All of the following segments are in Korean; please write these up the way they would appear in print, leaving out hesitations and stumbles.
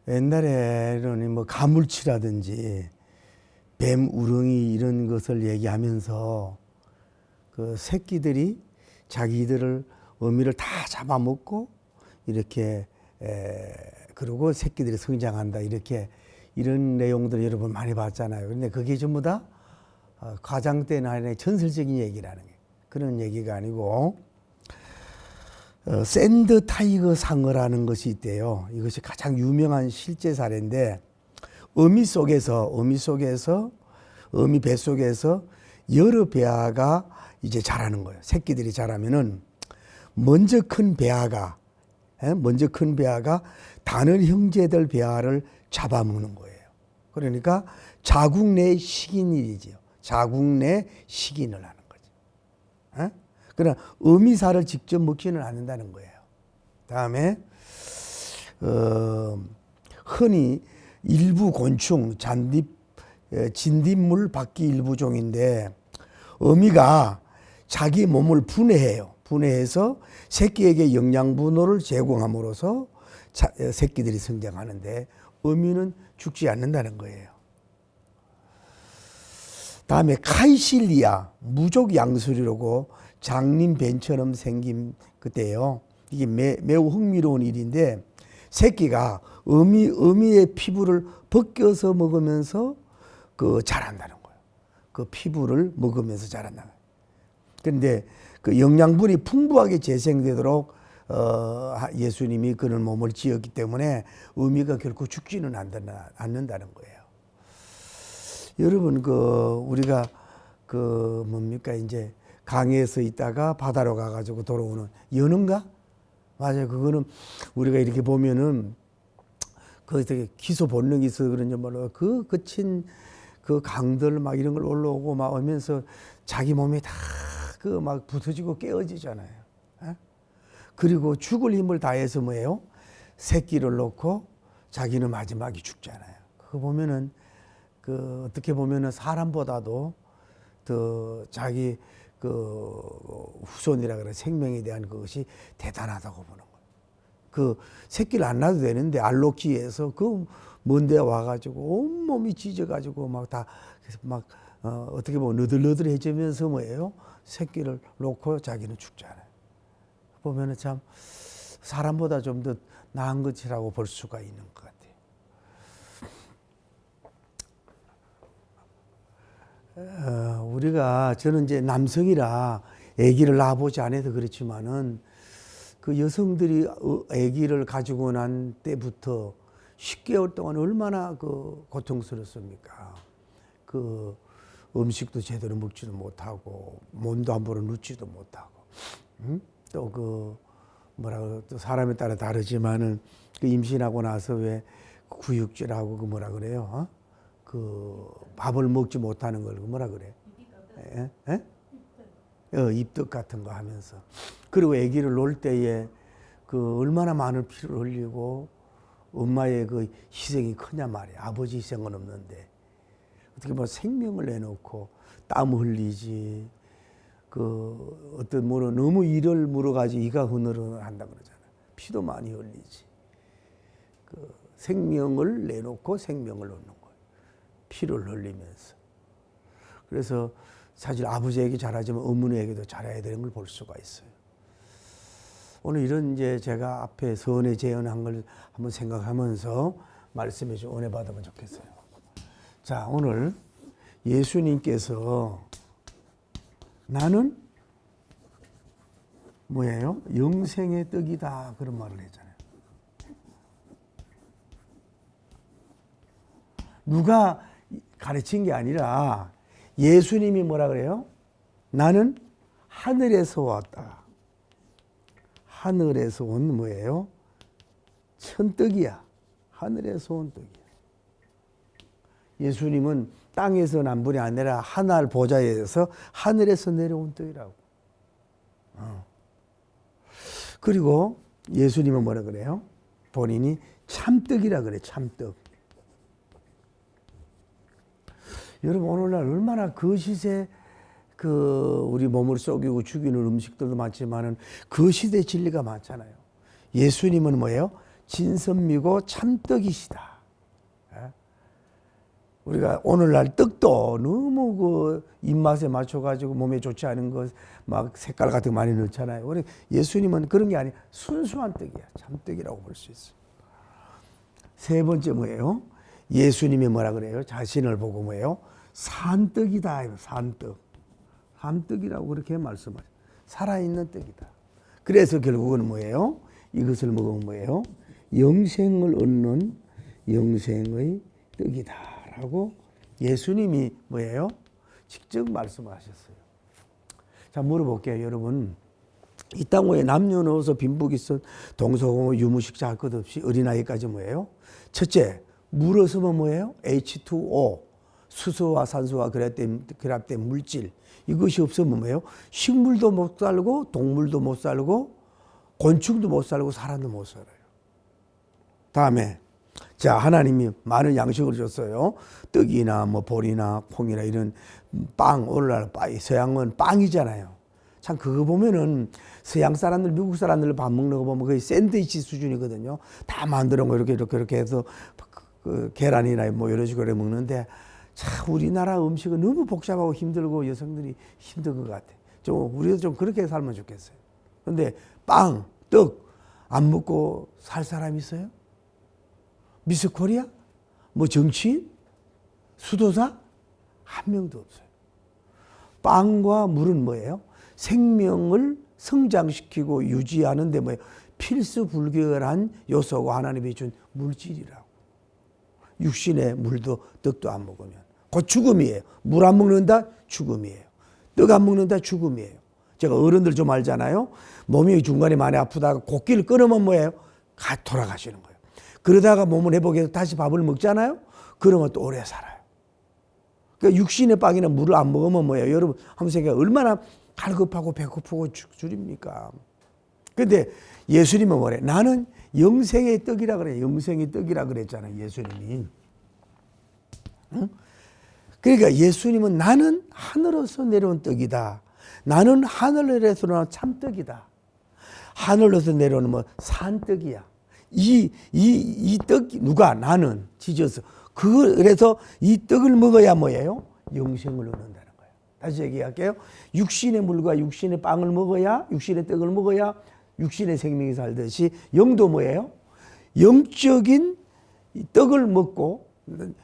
옛날에는 뭐 가물치라든지 뱀, 우렁이 이런 것을 얘기하면서 그 새끼들이 자기들을 어미를 다 잡아먹고 이렇게 그러고 새끼들이 성장한다 이렇게 이런 내용들을 여러분 많이 봤잖아요. 그런데 그게 전부 다 과장된 하나의 전설적인 얘기라는 게 그런 얘기가 아니고 샌드 타이거 상어라는 것이 있대요. 이것이 가장 유명한 실제 사례인데 어미 뱃속에서 여러 배아가 이제 자라는 거예요. 새끼들이 자라면은 먼저 큰 배아가 다른 형제들 배아를 잡아먹는 거예요. 그러니까 자국 내 식인일이지요. 자국 내 식인을 하는 거죠. 그러나 어미살을 직접 먹지는 않는다는 거예요. 다음에 흔히 일부 곤충, 진딧물 밖의 일부 종인데 어미가 자기 몸을 분해해요. 분해해서 새끼에게 영양분을 제공함으로써 새끼들이 성장하는데 어미는 죽지 않는다는 거예요. 다음에 카이실리아, 무족 양수리라고 장님 뱀처럼 생긴 그때요. 이게 매우 흥미로운 일인데 새끼가 어미의 피부를 벗겨서 먹으면서 자란다는 거예요. 그 피부를 먹으면서 자란다는 거예요. 그런데 그 영양분이 풍부하게 재생되도록 예수님이 그런 몸을 지었기 때문에 어미가 결코 죽지는 않는다는 거예요. 여러분 우리가 뭡니까 이제 강에서 있다가 바다로 가가지고 돌아오는 연어인가? 맞아요. 그거는 우리가 이렇게 보면은 되게 기소 본능이 있어 그런지 몰라. 거친 강들 막 이런 걸 올라오고 막 오면서 자기 몸이 다 막 부서지고 깨어지잖아요. 그리고 죽을 힘을 다해서 뭐예요? 새끼를 놓고 자기는 마지막에 죽잖아요. 그거 보면은 어떻게 보면은 사람보다도 더 자기 후손이라 그래 생명에 대한 그것이 대단하다고 보는 거예요. 새끼를 안 낳아도 되는데 알록지에서 먼데 와가지고 온몸이 찢어가지고 어떻게 보면 너들너들해지면서 뭐예요? 새끼를 놓고 자기는 죽잖아요. 보면은 참 사람보다 좀 더 나은 것이라고 볼 수가 있는 것 같아요. 저는 이제 남성이라 아기를 낳아보지 않아도 그렇지만은 그 여성들이 아기를 가지고 난 때부터 10개월 동안 얼마나 고통스럽습니까? 음식도 제대로 먹지도 못하고 몸도 함부로 눕지도 못하고 또 또 사람에 따라 다르지만은 임신하고 나서 왜 구육질하고 뭐라 그래요? 밥을 먹지 못하는 걸 뭐라 그래? 입덧 같은 거 하면서 그리고 아기를 놓을 때에 얼마나 많은 피를 흘리고 엄마의 희생이 크냐 말이야. 아버지 희생은 없는데 어떻게 보면 생명을 내놓고 땀 흘리지 어떤 너무 이를 물어가지고 이가 흐느흐느 한다 그러잖아요. 피도 많이 흘리지. 생명을 내놓고 생명을 놓는 거예요. 피를 흘리면서. 그래서 사실 아버지에게 잘하지만 어머니에게도 잘해야 되는 걸 볼 수가 있어요. 오늘 이런 이제 제가 앞에 선에 재현한 걸 한번 생각하면서 말씀해 좀 은혜 받으면 좋겠어요. 자, 오늘 예수님께서 나는 뭐예요? 영생의 떡이다 그런 말을 했잖아요. 누가 가르친 게 아니라 예수님이 뭐라 그래요? 나는 하늘에서 왔다. 하늘에서 온 뭐예요? 천떡이야. 하늘에서 온 떡이야. 예수님은 땅에서 난 분이 아니라 하늘 보좌에서 하늘에서 내려온 떡이라고. 그리고 예수님은 뭐라 그래요? 본인이 참떡이라 그래. 참떡. 여러분 오늘날 얼마나 거짓에 우리 몸을 속이고 죽이는 음식들도 많지만은 거짓의 진리가 많잖아요. 예수님은 뭐예요? 진선미고 참떡이시다. 우리가 오늘날 떡도 너무 그 입맛에 맞춰가지고 몸에 좋지 않은 것 막 색깔 같은 거 많이 넣잖아요. 우리 예수님은 그런 게 아니라 순수한 떡이야. 참떡이라고 볼 수 있어요. 세 번째 뭐예요? 예수님이 뭐라 그래요? 자신을 보고 뭐예요? 산떡이다. 산떡. 산떡이라고 그렇게 말씀하죠. 살아있는 떡이다. 그래서 결국은 뭐예요? 이것을 먹으면 뭐예요? 영생을 얻는 영생의 떡이다. 라고 예수님이 뭐예요? 직접 말씀하셨어요. 자, 물어볼게요. 여러분, 이 땅에 남녀노소 빈부귀천 동서고모 유무식자 할 것 없이 어린아이까지 뭐예요? 첫째, 물 없으면 뭐예요? H2O, 수소와 산소와 결합된 물질. 이것이 없으면 뭐예요? 식물도 못 살고 동물도 못 살고 곤충도 못 살고 사람도 못 살아요. 다음에 자, 하나님이 많은 양식을 줬어요. 떡이나 뭐 보리나 콩이나 이런 빵, 오늘날 서양은 빵이잖아요. 참 그거 보면은 서양 사람들, 미국 사람들 밥 먹는 거 보면 거의 샌드위치 수준이거든요. 다 만들어 놓고 이렇게 해서 그 계란이나 뭐 이런 식으로 먹는데 참 우리나라 음식은 너무 복잡하고 힘들고 여성들이 힘들 것 같아. 좀 우리도 좀 그렇게 살면 좋겠어요. 근데 빵, 떡 안 먹고 살 사람 있어요? 미스 코리아? 뭐 정치인? 수도사? 한 명도 없어요. 빵과 물은 뭐예요? 생명을 성장시키고 유지하는 데 뭐예요? 필수 불결한 요소고 하나님이 준 물질이라고. 육신의 물도 떡도 안 먹으면 곧 죽음이에요. 물 안 먹는다? 죽음이에요. 떡 안 먹는다? 죽음이에요. 제가 어른들 좀 알잖아요. 몸이 중간에 많이 아프다가 곡기를 끊으면 뭐예요? 돌아가시는 거예요. 그러다가 몸을 회복해서 다시 밥을 먹잖아요. 그러면 또 오래 살아요. 그러니까 육신의 빵이나 물을 안 먹으면 뭐예요? 여러분 한번 생각해. 얼마나 갈급하고 배고프고 죽입니까? 근데 예수님은 뭐래? 나는 영생의 떡이라 그래. 영생의 떡이라 그랬잖아요. 예수님이. 응? 그러니까 예수님은 나는 하늘에서 내려온 떡이다. 나는 하늘에서 나온 참떡이다. 하늘에서 내려오는 뭐 산떡이야. 이 떡이 누가? 나는 지저스. 그래서 이 떡을 먹어야 뭐예요? 영생을 얻는다는 거예요. 다시 얘기할게요. 육신의 물과 육신의 빵을 먹어야, 육신의 떡을 먹어야 육신의 생명이 살듯이 영도 뭐예요? 영적인 떡을 먹고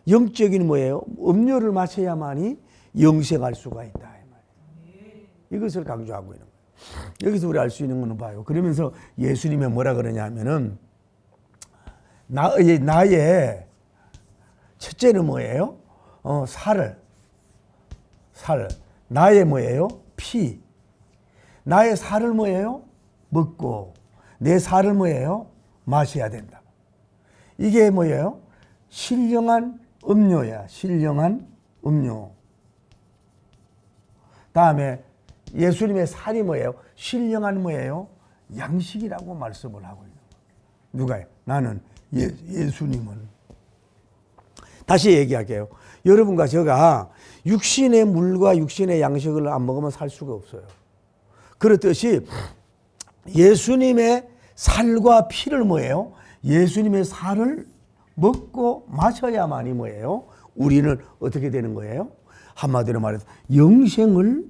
영적인 뭐예요? 음료를 마셔야만이 영생할 수가 있다. 이것을 강조하고 있는 거예요. 여기서 우리 알 수 있는 거는 봐요. 그러면서 예수님이 뭐라 그러냐면은 나의 첫째는 뭐예요? 살. 나의 뭐예요? 피. 나의 살을 뭐예요? 먹고 내 살을 뭐예요? 마셔야 된다. 이게 뭐예요? 신령한 음료야. 신령한 음료. 다음에 예수님의 살이 뭐예요? 신령한 뭐예요? 양식이라고 말씀을 하고 있는 거예요. 누가요? 나는 예수님은. 다시 얘기할게요. 여러분과 제가 육신의 물과 육신의 양식을 안 먹으면 살 수가 없어요. 그렇듯이 예수님의 살과 피를 뭐예요? 예수님의 살을 먹고 마셔야만이 뭐예요? 우리는 어떻게 되는 거예요? 한마디로 말해서 영생을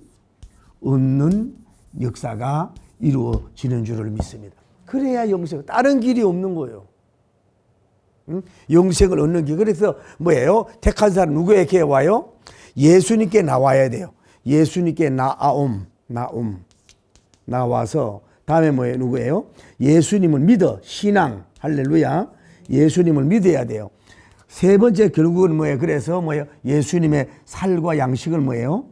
얻는 역사가 이루어지는 줄을 믿습니다. 그래야 영생, 다른 길이 없는 거예요. 응? 영생을 얻는 길. 그래서 뭐예요? 택한 사람 누구에게 와요? 예수님께 나와야 돼요. 예수님께 나와서 다음에 뭐예요? 누구예요? 예수님을 믿어. 신앙. 할렐루야. 예수님을 믿어야 돼요. 세 번째 결국은 뭐예요? 그래서 뭐예요? 예수님의 살과 양식을 뭐예요?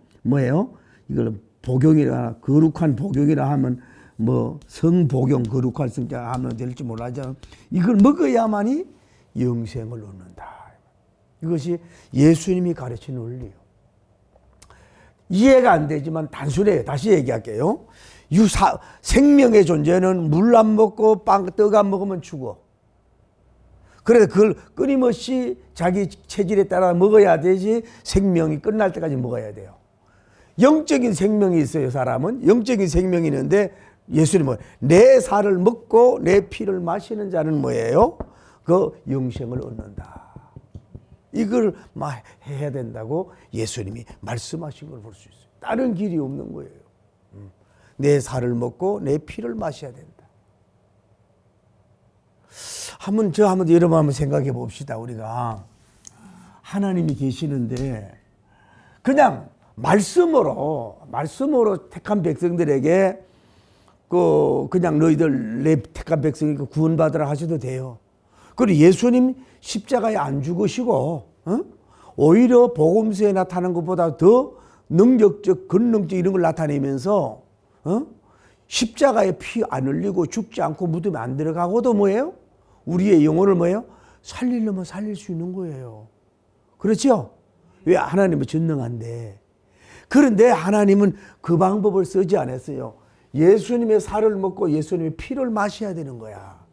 이걸 복용이라, 거룩한 복용이라 하면 뭐 성복용, 거룩한 성자 하면 될지 몰라죠. 이걸 먹어야만이 영생을 얻는다. 이것이 예수님이 가르치는 원리예요. 이해가 안 되지만 단순해요. 다시 얘기할게요. 생명의 존재는 물 안 먹고 떡 안 먹으면 죽어. 그래서 그걸 끊임없이 자기 체질에 따라 먹어야 되지 생명이 끝날 때까지 먹어야 돼요. 영적인 생명이 있어요. 사람은 영적인 생명이 있는데 예수님은 내 살을 먹고 내 피를 마시는 자는 뭐예요? 그 영생을 얻는다. 이걸 해야 된다고 예수님이 말씀하신 걸 볼 수 있어요. 다른 길이 없는 거예요. 내 살을 먹고 내 피를 마셔야 된다. 한번 여러분 한번 생각해 봅시다. 우리가 하나님이 계시는데 그냥 말씀으로 택한 백성들에게 그냥 너희들 내 택한 백성이니까 구원받으라 하셔도 돼요. 그리고 예수님 십자가에 안 죽으시고 오히려 복음서에 나타나는 것보다 더 능력적, 권능적 이런 걸 나타내면서 십자가에 피 안 흘리고 죽지 않고 무덤에 안 들어가고도 뭐예요? 우리의 영혼을 뭐예요? 살리려면 살릴 수 있는 거예요. 그렇죠? 왜? 하나님은 전능한데. 그런데 하나님은 그 방법을 쓰지 않았어요. 예수님의 살을 먹고 예수님의 피를 마셔야 되는 거야.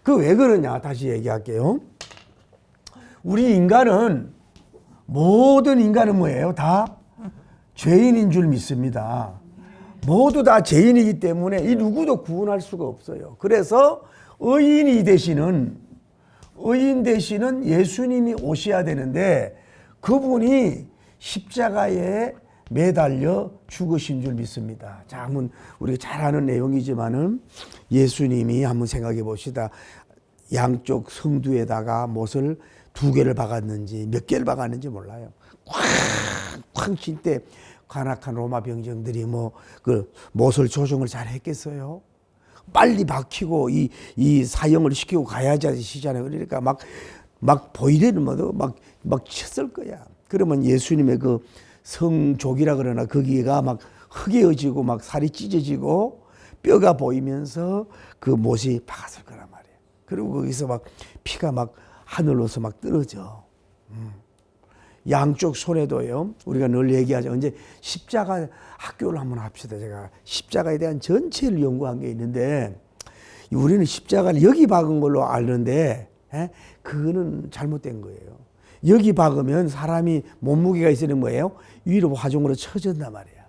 그 왜 그러냐? 다시 얘기할게요. 우리 인간은, 모든 인간은 뭐예요? 다 죄인인 줄 믿습니다. 모두 다 죄인이기 때문에 이 누구도 구원할 수가 없어요. 그래서 의인 대신은 예수님이 오셔야 되는데 그분이 십자가에 매달려 죽으신 줄 믿습니다. 자, 한번 우리가 잘 아는 내용이지만은 예수님이 한번 생각해 봅시다. 양쪽 성두에다가 못을 2개를 박았는지 몇 개를 박았는지 몰라요. 쾅쾅 칠 때 관악한 로마 병정들이 그 못을 조종을 잘 했겠어요? 빨리 박히고 이 사형을 시키고 가야지 하시잖아요. 그러니까 막 보이려는 막 쳤을 거야. 그러면 예수님의 그 성족이라 그러나 거기가 막 흑해지고 막 살이 찢어지고 뼈가 보이면서 그 못이 박았을 거란 말이에요. 그리고 거기서 막 피가 막 하늘로서 막 떨어져. 양쪽 손에도요. 우리가 늘 얘기하죠. 이제 십자가 학교를 한번 합시다. 제가 십자가에 대한 전체를 연구한 게 있는데 우리는 십자가를 여기 박은 걸로 아는데 그거는 잘못된 거예요. 여기 박으면 사람이 몸무게가 있으면 뭐예요? 위로 화종으로 쳐진단 말이야.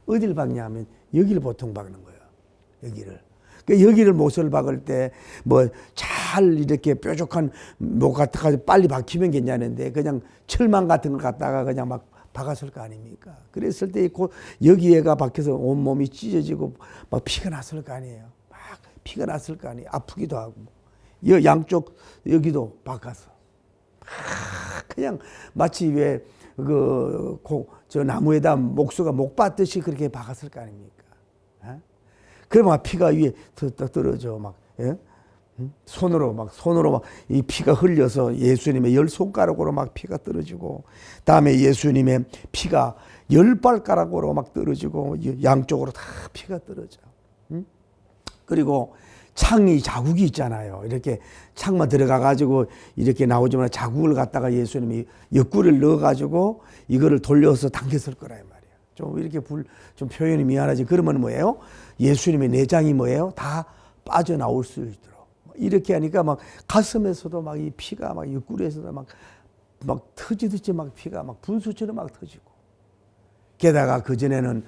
어디를 박냐 하면 여기를 보통 박는 거예요. 여기를. 그러니까 여기를 못을 박을 때 잘 이렇게 뾰족한 못 같아가지고 빨리 박히면 괜찮은데 그냥 철망 같은 걸 갖다가 그냥 막 박았을 거 아닙니까? 그랬을 때 여기에가 박혀서 온몸이 찢어지고 막 피가 났을 거 아니에요. 막 피가 났을 거 아니에요. 아프기도 하고. 양쪽 여기도 박았어. 그냥 마치 왜 저 나무에다 목수가 목 받듯이 그렇게 박았을 거 아닙니까? 그러면 피가 위에 떨어져 막. 예? 손으로 막 이 피가 흘려서 예수님의 10손가락으로 막 피가 떨어지고 다음에 예수님의 피가 10발가락으로 막 떨어지고 양쪽으로 다 피가 떨어져. 그리고 창이 자국이 있잖아요. 이렇게 창만 들어가 가지고 이렇게 나오지만 자국을 갖다가 예수님이 옆구리를 넣어 가지고 이거를 돌려서 당겼을 거라 말이야. 좀 이렇게 좀 표현이 미안하지. 그러면 뭐예요? 예수님의 내장이 뭐예요? 다 빠져나올 수 있도록. 이렇게 하니까 막 가슴에서도 막 이 피가 막 옆구리에서도 막 터지듯이 막 피가 막 분수처럼 막 터지고. 게다가 그전에는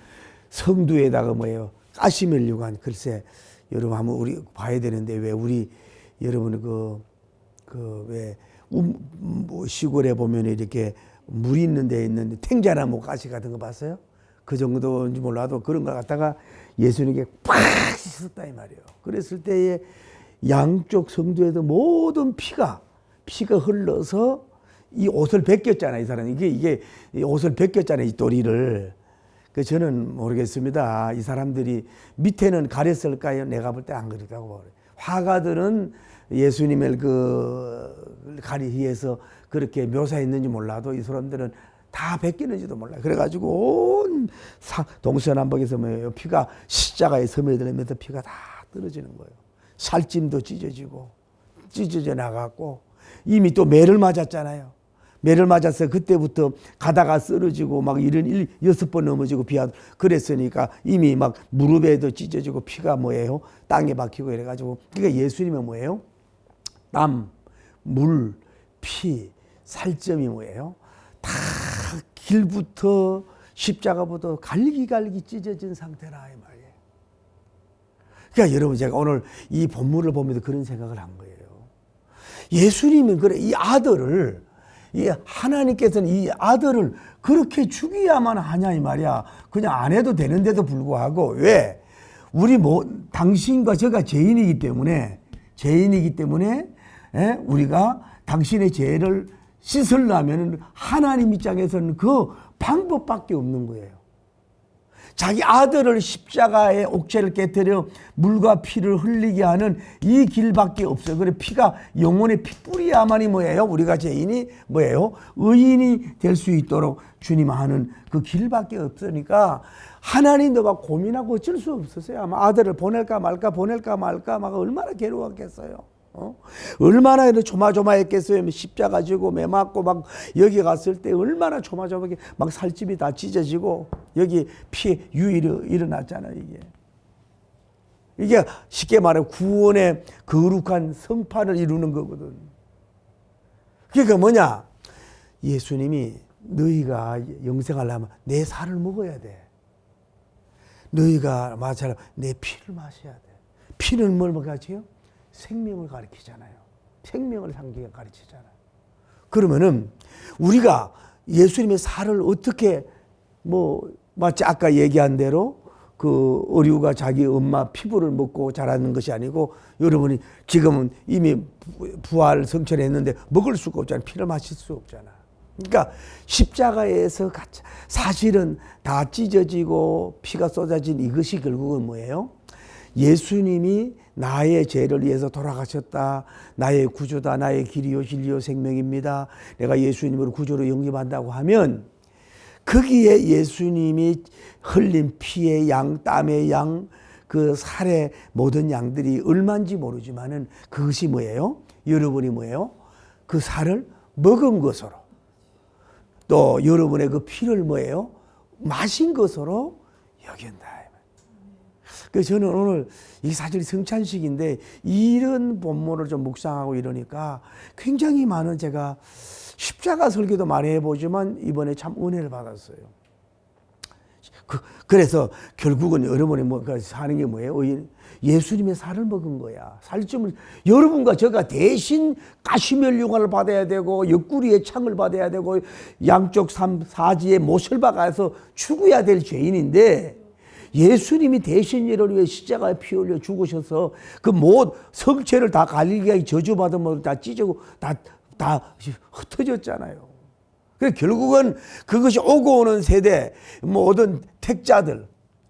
성두에다가 뭐예요? 가시멜류관. 글쎄, 여러분 한번 우리 봐야 되는데 왜 우리 여러분 왜 시골에 보면 이렇게 물 있는 데 있는 탱자나무 가시 같은 거 봤어요? 그 정도인지 몰라도 그런 거 갖다가 예수님께 팍 씻었다 이 말이에요. 그랬을 때에 양쪽 성두에도 모든 피가 흘러서 이 옷을 벗겼잖아요. 이 사람이 이게 이 옷을 벗겼잖아요. 이 도리를. 그 저는 모르겠습니다. 이 사람들이 밑에는 가렸을까요? 내가 볼 때 안 그랬다고 봐요. 화가들은 예수님을 가리해서 그렇게 묘사했는지 몰라도 이 사람들은 다 벗기는지도 몰라요. 그래가지고 온 동서남북에서 뭐예요? 피가 십자가에 스며들면서 피가 다 떨어지는 거예요. 살찜도 찢어져 나갔고 이미 또 매를 맞았잖아요. 매를 맞아서 그때부터 가다가 쓰러지고 막 6번 넘어지고 그랬으니까 이미 막 무릎에도 찢어지고 피가 뭐예요? 땅에 박히고 이래가지고 그러니까 예수님은 뭐예요? 땀, 물, 피, 살점이 뭐예요? 다 길부터 십자가부터 갈기갈기 찢어진 상태라 이 말이에요. 그러니까 여러분 제가 오늘 이 본문을 보면서 그런 생각을 한 거예요. 예수님은 그래 이 아들을 이 하나님께서는 이 아들을 그렇게 죽여야만 하냐 이 말이야. 그냥 안 해도 되는데도 불구하고 왜? 우리 당신과 저가 죄인이기 때문에 우리가 당신의 죄를 씻으려면 하나님 입장에서는 그 방법밖에 없는 거예요. 자기 아들을 십자가에 옥죄를 깨뜨려 물과 피를 흘리게 하는 이 길밖에 없어요. 그래 피가 영혼의 피뿌리야만이 뭐예요? 우리가 죄인이 뭐예요? 의인이 될 수 있도록 주님 하는 그 길밖에 없으니까 하나님도 막 고민하고 어쩔 수 없었어요. 아마 아들을 보낼까 말까 막 얼마나 괴로웠겠어요. 얼마나 조마조마했겠어요. 십자가 지고 매 맞고 막 여기 갔을 때 얼마나 조마조마하게 막 살집이 다 찢어지고 여기 피 유일이 일어났잖아요. 이게 쉽게 말해 구원의 거룩한 성판을 이루는 거거든. 그러니까 뭐냐? 예수님이 너희가 영생하려면 내 살을 먹어야 돼. 너희가 마찬가지로 내 피를 마셔야 돼. 피는 뭘 가르쳐요? 생명을 가르치잖아요. 생명을 상기가 가르치잖아요. 그러면은 우리가 예수님의 살을 어떻게 마치 아까 얘기한 대로 그 어류가 자기 엄마 피부를 먹고 자라는 것이 아니고 여러분이 지금은 이미 부활 성천했는데 먹을 수가 없잖아요. 피를 마실 수 없잖아. 그러니까 십자가에서 사실은 다 찢어지고 피가 쏟아진 이것이 결국은 뭐예요? 예수님이 나의 죄를 위해서 돌아가셨다. 나의 구주다. 나의 길이요 진리요 생명입니다. 내가 예수님으로 구주로 영접한다고 하면 거기에 예수님이 흘린 피의 양, 땀의 양, 그 살의 모든 양들이 얼마인지 모르지만은 그것이 뭐예요? 여러분이 뭐예요? 그 살을 먹은 것으로 또 여러분의 그 피를 뭐예요? 마신 것으로 여긴다. 그래서 저는 오늘 이 사실 성찬식인데 이런 본문을 좀 묵상하고 이러니까 굉장히 많은 제가 십자가 설교도 많이 해보지만 이번에 참 은혜를 받았어요. 그래서 결국은 여러분이 사는 게 뭐예요? 예수님의 살을 먹은 거야. 살점을 여러분과 제가 대신 가시면류관을 받아야 되고 옆구리에 창을 받아야 되고 양쪽 사지에 못을 박아서 죽어야 될 죄인인데 예수님이 대신 이를 위해 십자가에 피 흘려 죽으셔서 그 성체를 다 갈릴리에 저주받은 다 찢어고 다 흩어졌잖아요. 그래서 결국은 그것이 오고 오는 세대 모든 택자들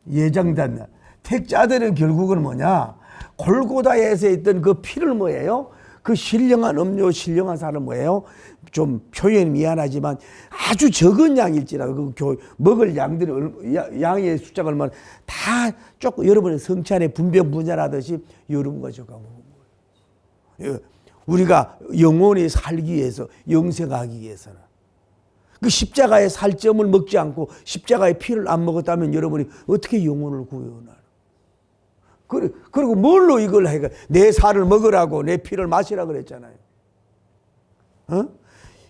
예정된 택자들은 결국은 뭐냐? 골고다에서 있던 그 피를 뭐예요? 그 신령한 음료, 신령한 살은 뭐예요? 좀 표현이 미안하지만 아주 적은 양일지라도 그 먹을 양들이 양의 숫자가 얼마나 다 조금 여러분의 성찬에 분별하듯이 여러분과 저가 먹은 거예요. 우리가 영원히 살기 위해서 영생하기 위해서는 그 십자가의 살점을 먹지 않고 십자가의 피를 안 먹었다면 여러분이 어떻게 영혼을 구원하나? 그리고 뭘로 이걸 해가 내 살을 먹으라고 내 피를 마시라 그랬잖아요.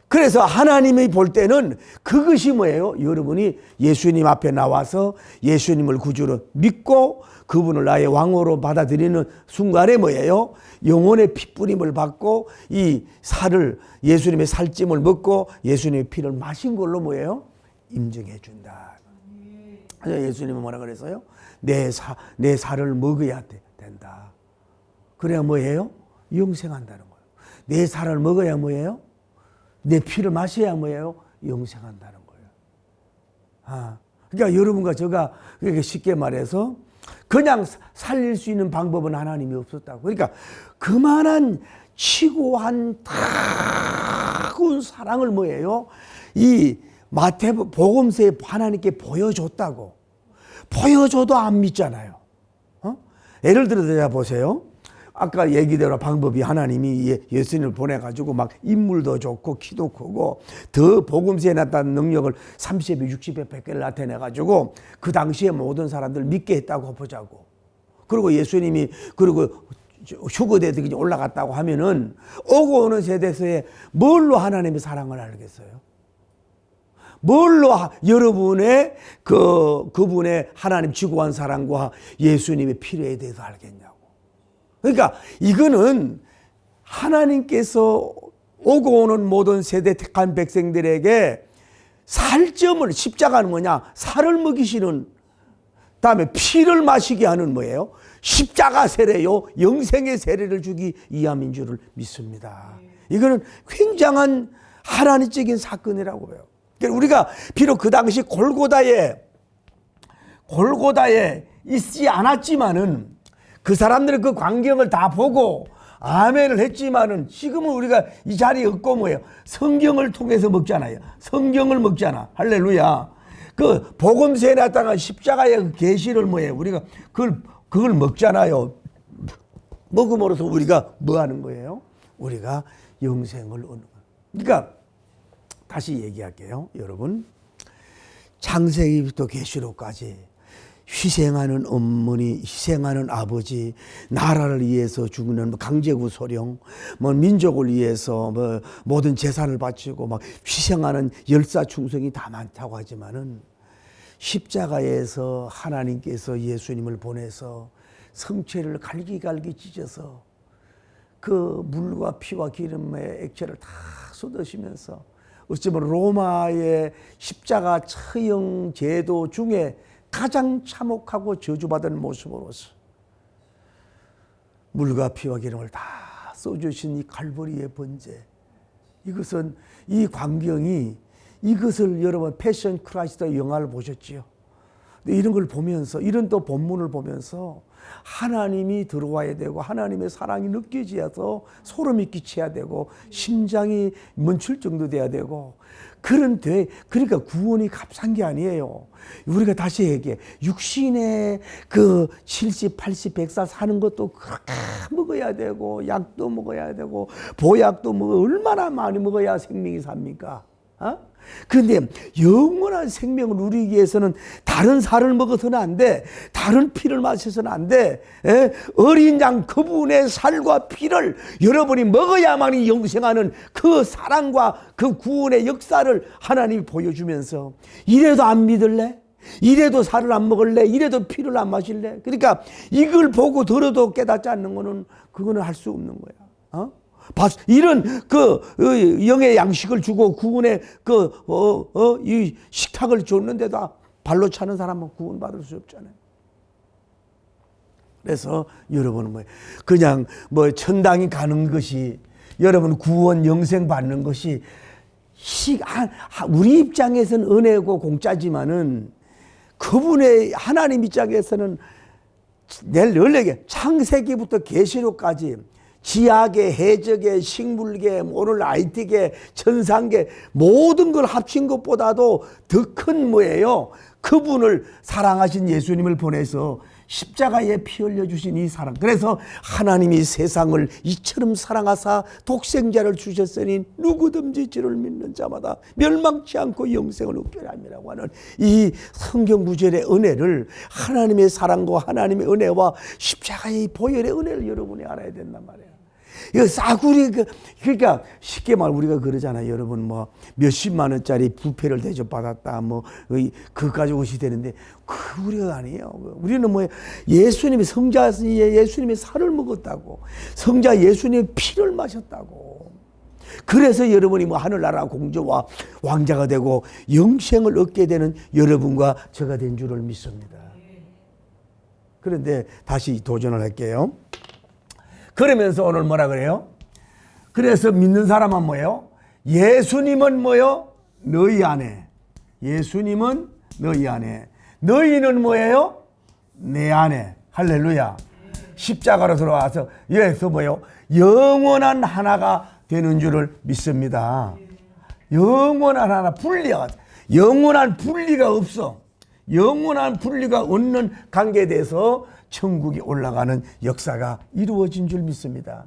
그래서 하나님이 볼 때는 그것이 뭐예요? 여러분이 예수님 앞에 나와서 예수님을 구주로 믿고 그분을 나의 왕으로 받아들이는 순간에 뭐예요? 영혼의 피뿌림을 받고 이 살을 예수님의 살찜을 먹고 예수님의 피를 마신 걸로 뭐예요? 인정해 준다. 예수님은 뭐라 그랬어요? 내 살을 먹어야 된다. 그래야 뭐예요? 영생한다는 거예요. 내 살을 먹어야 뭐예요? 내 피를 마셔야 뭐예요? 영생한다는 거예요. 그러니까 여러분과 제가 그렇게 쉽게 말해서 그냥 살릴 수 있는 방법은 하나님이 없었다고. 그러니까 그만한 치고한 타군 사랑을 뭐예요? 이 마태복음서에 하나님께 보여줬다고. 보여줘도 안 믿잖아요. 예를 들어 보세요. 아까 얘기대로 방법이 하나님이 예수님을 보내가지고 막 인물도 좋고 키도 크고 더 복음서에 나타난 능력을 30배, 60배, 100배를 나타내가지고 그 당시에 모든 사람들 믿게 했다고 보자고. 그리고 예수님이 그리고 휴거되듯이 올라갔다고 하면은 오고 오는 세대에 뭘로 하나님의 사랑을 알겠어요? 뭘로 여러분의 그분의 하나님 지고한 사랑과 예수님의 필요에 대해서 알겠냐고. 그러니까 이거는 하나님께서 오고 오는 모든 세대 택한 백성들에게 살점을, 십자가는 뭐냐? 살을 먹이시는, 다음에 피를 마시게 하는 뭐예요? 십자가 세례요, 영생의 세례를 주기 위함인 줄을 믿습니다. 이거는 굉장한 하나님적인 사건이라고 봐요. 그러니까 우리가 비록 그 당시 골고다에 있지 않았지만은 그 사람들은 그 광경을 다 보고 아멘을 했지만은 지금은 우리가 이 자리에 없고 뭐예요? 성경을 통해서 먹잖아요. 성경을 먹잖아. 할렐루야. 그 복음 세례했다가 십자가의 그 계시를 뭐예요? 우리가 그걸 먹잖아요. 먹음으로써 우리가 뭐 하는 거예요? 우리가 영생을 얻는 거예요. 그러니까 다시 얘기할게요. 여러분, 창세기부터 계시록까지 희생하는 어머니, 희생하는 아버지, 나라를 위해서 죽는 강제구 소령, 민족을 위해서 모든 재산을 바치고 막 희생하는 열사충성이 다 많다고 하지만은 십자가에서 하나님께서 예수님을 보내서 성체를 갈기갈기 찢어서 그 물과 피와 기름의 액체를 다 쏟으시면서 어쩌면 로마의 십자가 처형 제도 중에 가장 참혹하고 저주받은 모습으로서 물과 피와 기름을 다 쏘주신 이 갈보리의 번제, 이것은 이 광경이, 이것을 여러분 패션 크라이스트 영화를 보셨지요? 이런 걸 보면서, 이런 또 본문을 보면서 하나님이 들어와야 되고 하나님의 사랑이 느껴져서 소름이 끼쳐야 되고 심장이 멈출 정도 돼야 되고, 그러니까 구원이 값싼 게 아니에요. 우리가 다시 얘기해. 육신의 그 70, 80, 100살 사는 것도 그렇게 먹어야 되고, 약도 먹어야 되고, 보약도 얼마나 많이 먹어야 생명이 삽니까? 그런데 영원한 생명을 누리기 위해서는 다른 살을 먹어서는 안 돼. 다른 피를 마셔서는 안 돼. 어린 양 그분의 살과 피를 여러분이 먹어야만이 영생하는 그 사랑과 그 구원의 역사를 하나님이 보여주면서, 이래도 안 믿을래? 이래도 살을 안 먹을래? 이래도 피를 안 마실래? 그러니까 이걸 보고 들어도 깨닫지 않는 거는, 그거는 할 수 없는 거야. 이런 영의 양식을 주고 구원의 이 식탁을 줬는데도 발로 차는 사람은 구원받을 수 없잖아요. 그래서 여러분은 그냥 천당이 가는 것이, 여러분 구원 영생 받는 것이 우리 입장에서는 은혜고 공짜지만은 그분의 하나님 입장에서는 원래 창세기부터 계시록까지 지하계, 해적계, 식물계, 오늘 IT계, 천상계 모든 걸 합친 것보다도 더 큰 뭐예요? 그분을 사랑하신 예수님을 보내서 십자가에 피 흘려주신 이 사랑. 그래서 하나님이 세상을 이처럼 사랑하사 독생자를 주셨으니 누구든지 저를 믿는 자마다 멸망치 않고 영생을 얻게 함이라고 하는 이 성경 구절의 은혜를, 하나님의 사랑과 하나님의 은혜와 십자가의 보혈의 은혜를 여러분이 알아야 된단 말이에요. 이거 싸구리, 그러니까 쉽게 말 우리가 그러잖아요. 여러분 몇십만 원짜리 부페를 대접받았다 그거 가지고 오시 되는데, 그 우리가 아니에요. 우리는 예수님이 예수님의 살을 먹었다고, 성자 예수님의 피를 마셨다고. 그래서 여러분이 하늘나라 공주와 왕자가 되고 영생을 얻게 되는 여러분과 제가 된 줄을 믿습니다. 그런데 다시 도전을 할게요. 그러면서 오늘 뭐라 그래요? 그래서 믿는 사람은 뭐예요? 예수님은 뭐예요? 너희 안에. 예수님은 너희 안에. 너희는 뭐예요? 내 안에. 할렐루야. 십자가로 들어와서 여기서 뭐예요? 영원한 하나가 되는 줄을 믿습니다. 영원한 하나, 영원한 분리가 없어. 영원한 분리가 없는 관계에 대해서 천국이 올라가는 역사가 이루어진 줄 믿습니다.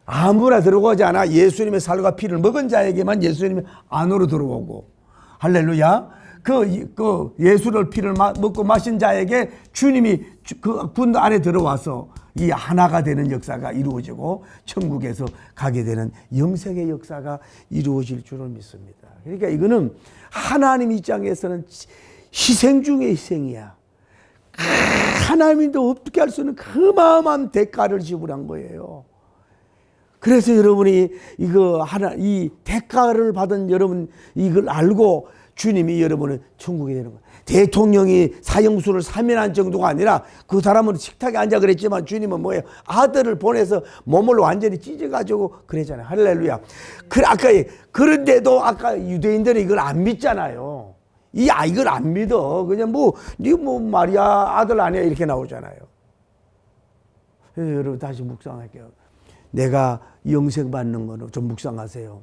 아무나 들어오지 않아. 예수님의 살과 피를 먹은 자에게만 예수님이 안으로 들어오고, 할렐루야. 그 예수를 피를 먹고 마신 자에게 주님이 그 분 안에 들어와서 이 하나가 되는 역사가 이루어지고 천국에서 가게 되는 영생의 역사가 이루어질 줄을 믿습니다. 그러니까 이거는 하나님 입장에서는 희생 중의 희생이야. 하나님도 어떻게 할 수 없는 그 어마어마한 대가를 지불한 거예요. 그래서 여러분이 이 대가를 받은 여러분 이걸 알고 주님이 여러분을 천국에 되는 거예요. 대통령이 사형수를 사면한 정도가 아니라 그 사람은 식탁에 앉아 그랬지만 주님은 뭐예요? 아들을 보내서 몸을 완전히 찢어가지고 그랬잖아요. 할렐루야. 그런데도 아까 유대인들은 이걸 안 믿잖아요. 이걸 안 믿어. 그냥 마리아 아들 아니야 이렇게 나오잖아요. 그래서 여러분 다시 묵상할게요. 내가 영생 받는 거는 좀 묵상하세요.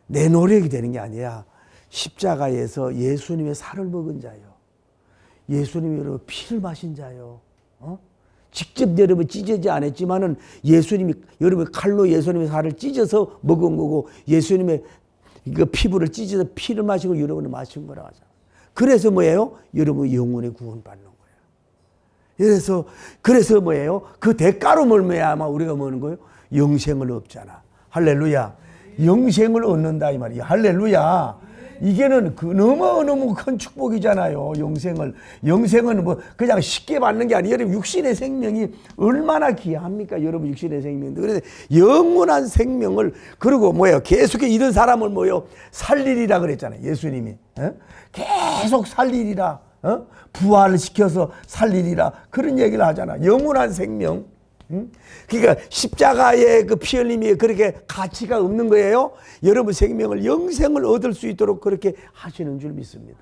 내 노력이 되는 게 아니라 십자가에서 예수님의 살을 먹은 자요. 예수님이 여러분 피를 마신 자요. 직접 여러분 찢어지 않았지만은 예수님이 여러분 칼로 예수님의 살을 찢어서 먹은 거고 예수님의 그 피부를 찢어서 피를 마시고 여러분이 마신 거라고 하잖아요. 그래서 뭐예요? 여러분 영혼의 구원받는 거예요. 그래서 뭐예요? 그 대가로 말미암아 우리가 뭐는 거예요? 영생을 얻잖아. 할렐루야. 영생을 얻는다 이 말이야. 할렐루야. 이게는 너무너무 큰 축복이잖아요. 영생은 뭐 그냥 쉽게 받는 게 아니에요. 여러분 육신의 생명이 얼마나 귀합니까? 여러분 육신의 생명도. 그래서 영원한 생명을 그리고 뭐예요? 계속 이런 사람을 뭐예요? 살리리라 그랬잖아요. 예수님이. 계속 살리리라. 부활을 시켜서 살리리라. 그런 얘기를 하잖아. 영원한 생명. 그러니까 십자가의 그 피 흘림이 그렇게 가치가 없는 거예요. 여러분 생명을 영생을 얻을 수 있도록 그렇게 하시는 줄 믿습니다.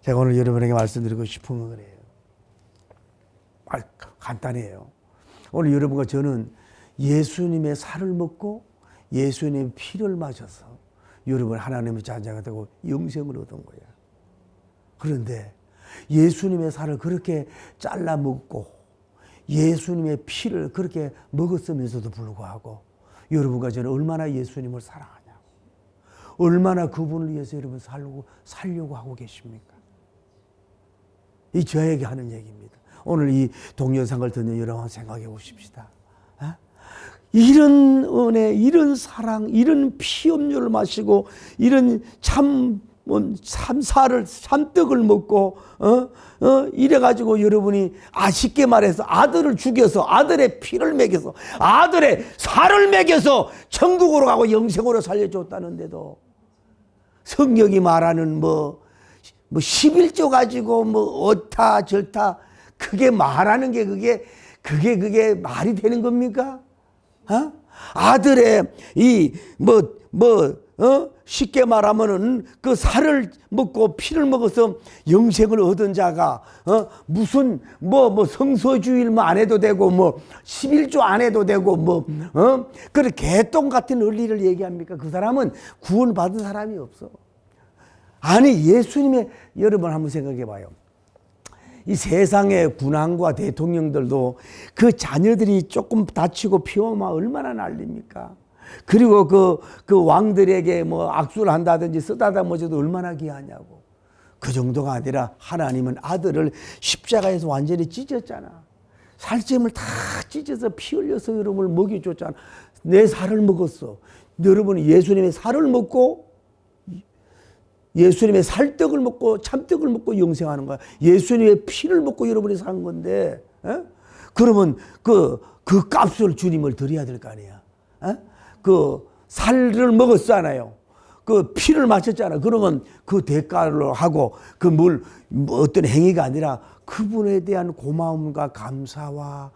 제가 오늘 여러분에게 말씀드리고 싶은 건 그래요. 간단해요. 오늘 여러분과 저는 예수님의 살을 먹고 예수님의 피를 마셔서 여러분 하나님의 자녀가 되고 영생을 얻은 거예요. 그런데 예수님의 살을 그렇게 잘라 먹고 예수님의 피를 그렇게 먹었으면서도 불구하고 여러분과 저는 얼마나 예수님을 사랑하냐고, 얼마나 그분을 위해서 여러분 살려고 하고 계십니까? 이 저에게 하는 얘기입니다. 오늘 이 동영상을 듣는 여러분 생각해 보십시다. 이런 은혜, 이런 사랑, 이런 피 음료를 마시고 이런 참떡을 먹고 이래가지고 여러분이 쉽게 말해서 아들을 죽여서 아들의 피를 먹여서 아들의 살을 먹여서 천국으로 가고 영생으로 살려줬다는데도 성경이 말하는 뭐 11조 가지고 어타 절타 그게 말하는 게 그게 말이 되는 겁니까? 아들의 쉽게 말하면은 그 살을 먹고 피를 먹어서 영생을 얻은 자가 무슨 성서주일 안 해도 되고 11조 안 해도 되고 그런 개똥 같은 원리를 얘기합니까? 그 사람은 구원받은 사람이 없어. 아니 예수님의 여러분 한번 생각해 봐요. 이 세상의 군왕과 대통령들도 그 자녀들이 조금 다치고 피오면 얼마나 난립니까? 그리고 그 왕들에게 악수를 한다든지 쓰다듬어줘도 얼마나 귀하냐고. 그 정도가 아니라 하나님은 아들을 십자가에서 완전히 찢었잖아. 살점을 다 찢어서 피 흘려서 여러분을 먹여줬잖아. 내 살을 먹었어. 여러분이 예수님의 살을 먹고 예수님의 살떡을 먹고 참떡을 먹고 영생하는 거야. 예수님의 피를 먹고 여러분이 산 건데, 그러면 그 값을 주님을 드려야 될 거 아니야. 그 살을 먹었잖아요. 그 피를 마셨잖아. 그러면 그 대가를 하고 그 어떤 행위가 아니라 그분에 대한 고마움과 감사와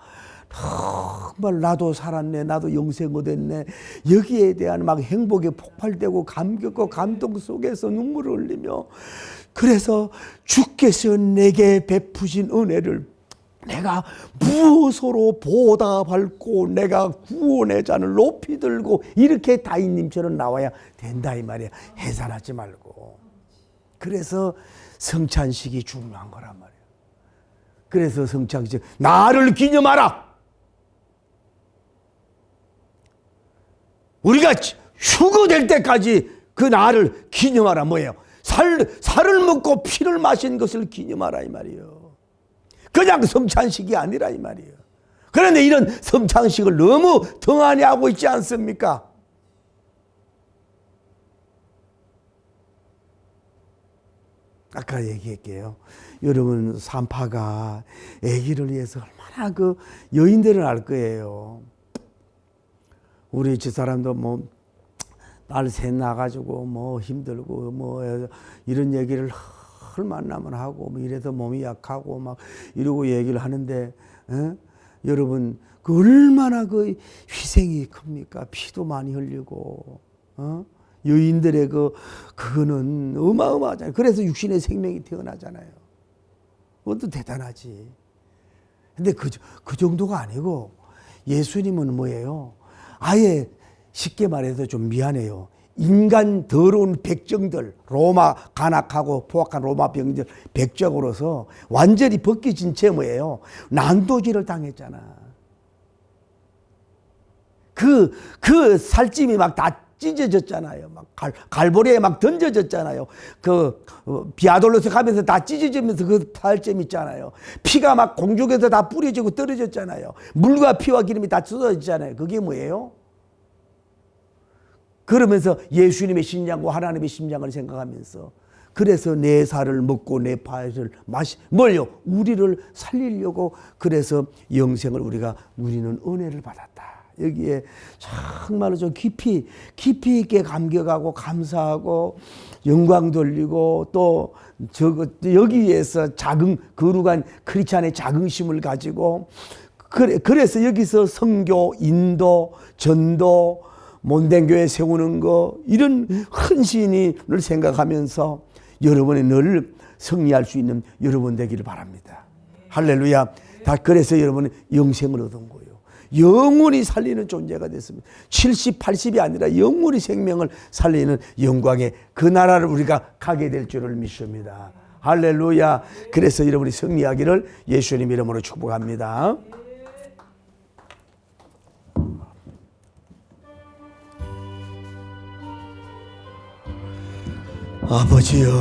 정말 나도 살았네, 나도 영생 얻었네, 여기에 대한 막 행복에 폭발되고 감격과 감동 속에서 눈물을 흘리며, 그래서 주께서 내게 베푸신 은혜를 내가 무엇으로 보답할고 내가 구원의 잔을 높이 들고, 이렇게 다윗님처럼 나와야 된다 이 말이야. 해산하지 말고. 그래서 성찬식이 중요한 거란 말이야. 그래서 성찬식, 나를 기념하라. 우리가 휴거될 때까지 그 나를 기념하라. 뭐예요? 살을 먹고 피를 마신 것을 기념하라 이 말이에요. 그냥 성찬식이 아니라 이 말이에요. 그런데 이런 성찬식을 너무 등한히 하고 있지 않습니까? 아까 얘기할게요. 여러분 산파가 아기를 위해서 얼마나 그 여인들은 알 거예요. 우리 집사람도 뭐 딸 셋 나가지고 뭐 힘들고 뭐 이런 얘기를 만나면 하고 뭐 이래서 몸이 약하고 막 이러고 얘기를 하는데 여러분 그 얼마나 그 희생이 큽니까? 피도 많이 흘리고 여인들의 그거는 어마어마하잖아요. 그래서 육신의 생명이 태어나잖아요. 그것도 대단하지. 근데 그 정도가 아니고 예수님은 뭐예요? 아예 쉽게 말해서 좀 미안해요. 인간 더러운 백정들, 로마 간악하고 포악한 로마 백정으로서 완전히 벗겨진 채 뭐예요? 난도질을 당했잖아. 그 살찜이 막 다 찢어졌잖아요. 막 갈보리에 막 던져졌잖아요. 비아돌로스 가면서 다 찢어지면서 그 살찜 있잖아요. 피가 막 공중에서 다 뿌려지고 떨어졌잖아요. 물과 피와 기름이 다 쏟아졌잖아요. 그게 뭐예요? 그러면서 예수님의 심장과 하나님의 심장을 생각하면서 그래서 내 살을 먹고 내 파를 뭘요? 우리를 살리려고 그래서 영생을 우리가 누리는 은혜를 받았다. 여기에 정말로 좀 깊이 있게 감격하고 감사하고 영광 돌리고 또 여기에서 거룩한 크리스찬의 자긍심을 가지고 그래서 여기서 선교, 인도, 전도, 몬된 교회 세우는 거 이런 헌신을 생각하면서 여러분이 늘 승리할 수 있는 여러분 되기를 바랍니다. 할렐루야. 다 그래서 여러분은 영생을 얻은 거예요. 영원히 살리는 존재가 됐습니다. 70, 80이 아니라 영원히 생명을 살리는 영광의 그 나라를 우리가 가게 될 줄을 믿습니다. 할렐루야. 그래서 여러분이 승리하기를 예수님 이름으로 축복합니다. 아버지여,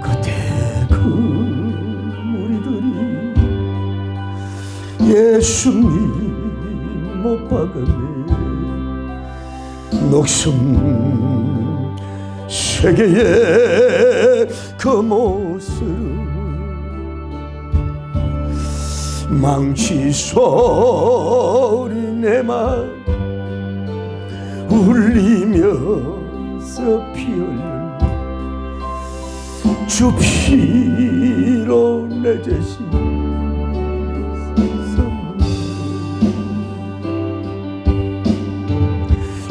그때 그 무리들이 예수님 못 박았네. 녹슨 세계의 그 모습 망치 소리 내만 울리면서 피 흘린 주 피로 내 죄심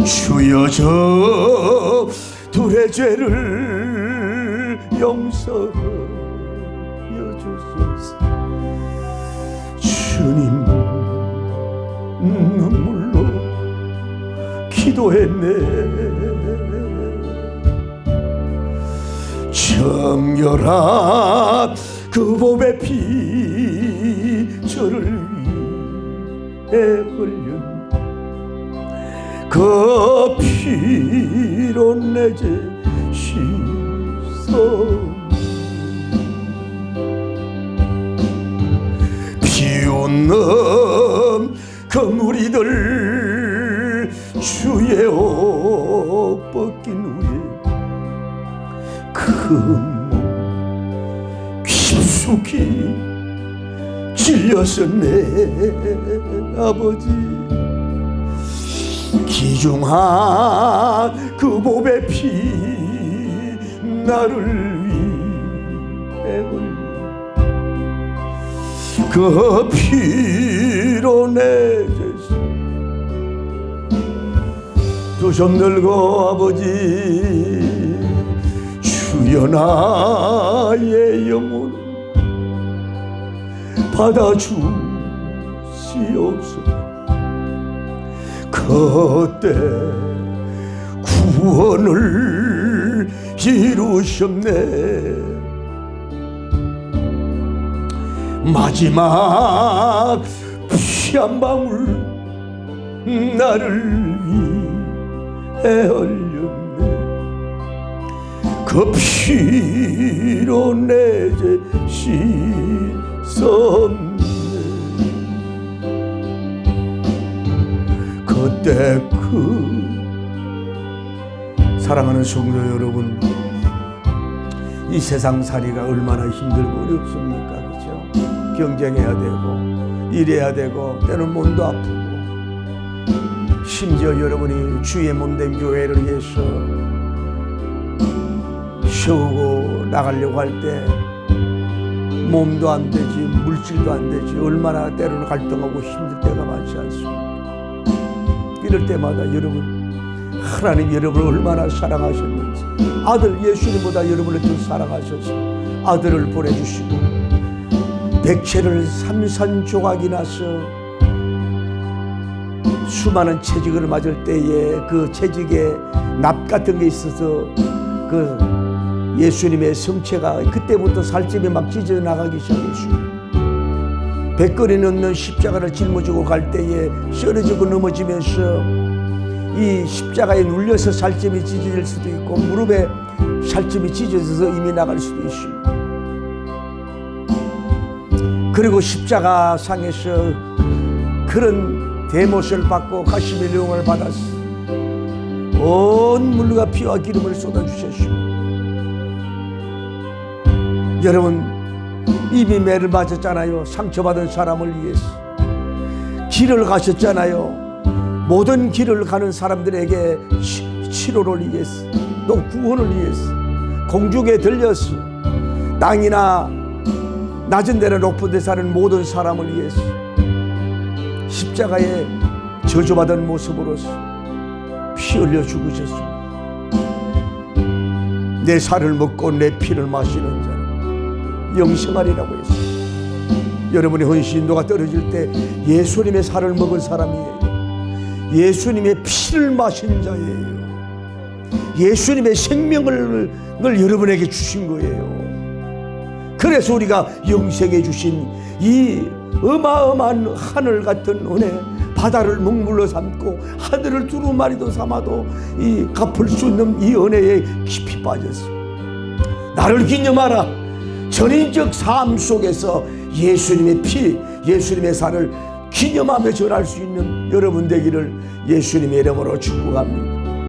주여 저 둘의 죄를 용서하여 주소서. 주님 눈물로 기도했네. 정결한 그 봄의 피 저를 위해 흘린 그 피로 내 죄 씻어 비웃는 그 무리들 주의 옷 벗긴 후에 그 몸 깊숙이 찔렸었네. 아버지 귀중한 그 봄의 피 나를 위해 흘려 그 피로 내 죄심 두 손 들고 아버지 주여 나의 영혼 받아주시옵소서. 그때 구원을 이루셨네. 마지막 피 한 방울 나를 위해 흘렸네. 그 그 피로 내 죄 씻었네. 그때 사랑하는 성도 여러분, 이 세상 살이가 얼마나 힘들고 어렵습니까? 그렇죠? 경쟁해야 되고 일해야 되고 때로는 몸도 아프고, 심지어 여러분이 주의 몸된 교회를 위해서 세우고 나가려고 할 때 몸도 안 되지 물질도 안 되지 얼마나 때로는 갈등하고 힘들 때가 많지 않습니까? 이럴 때마다 여러분, 하나님 여러분을 얼마나 사랑하셨는지, 아들 예수님보다 여러분을 더 사랑하셔서 아들을 보내주시고 백채를 산산조각이 나서 수많은 채찍을 맞을 때에 그 채찍에 납 같은 게 있어서 그 예수님의 성체가 그때부터 살집이 막 찢어나가기 시작했습니다. 백걸이 넘는 십자가를 짊어지고 갈 때에 쓰러지고 넘어지면서 이 십자가에 눌려서 살점이 찢어질 수도 있고 무릎에 살점이 찢어져서 이미 나갈 수도 있습니다. 그리고 십자가 상에서 그런 대못을 받고 가시멜 용을 받았어. 온 물과 피와 기름을 쏟아주셨습니다. 여러분, 이미 매를 맞았잖아요. 상처받은 사람을 위해서 길을 가셨잖아요. 모든 길을 가는 사람들에게 치료를 위해서, 또 구원을 위해서 공중에 들려서 땅이나 낮은 데나 높은 데 사는 모든 사람을 위해서 십자가에 저주받은 모습으로서 피 흘려 죽으셨습니다. 내 살을 먹고 내 피를 마시는 자는 영생하리라고 했습니다. 여러분의 헌신도가 떨어질 때 예수님의 살을 먹은 사람이에요. 예수님의 피를 마신 자예요. 예수님의 생명을 여러분에게 주신 거예요. 그래서 우리가 영생해 주신 이 어마어마한 하늘 같은 은혜, 바다를 먹물로 삼고 하늘을 두루마리도 삼아도 이 갚을 수 없는 이 은혜에 깊이 빠졌어. 나를 기념하라. 전인적 삶 속에서 예수님의 피, 예수님의 살을 기념하며 전할 수 있는 여러분 되기를 예수님의 이름으로 축복합니다.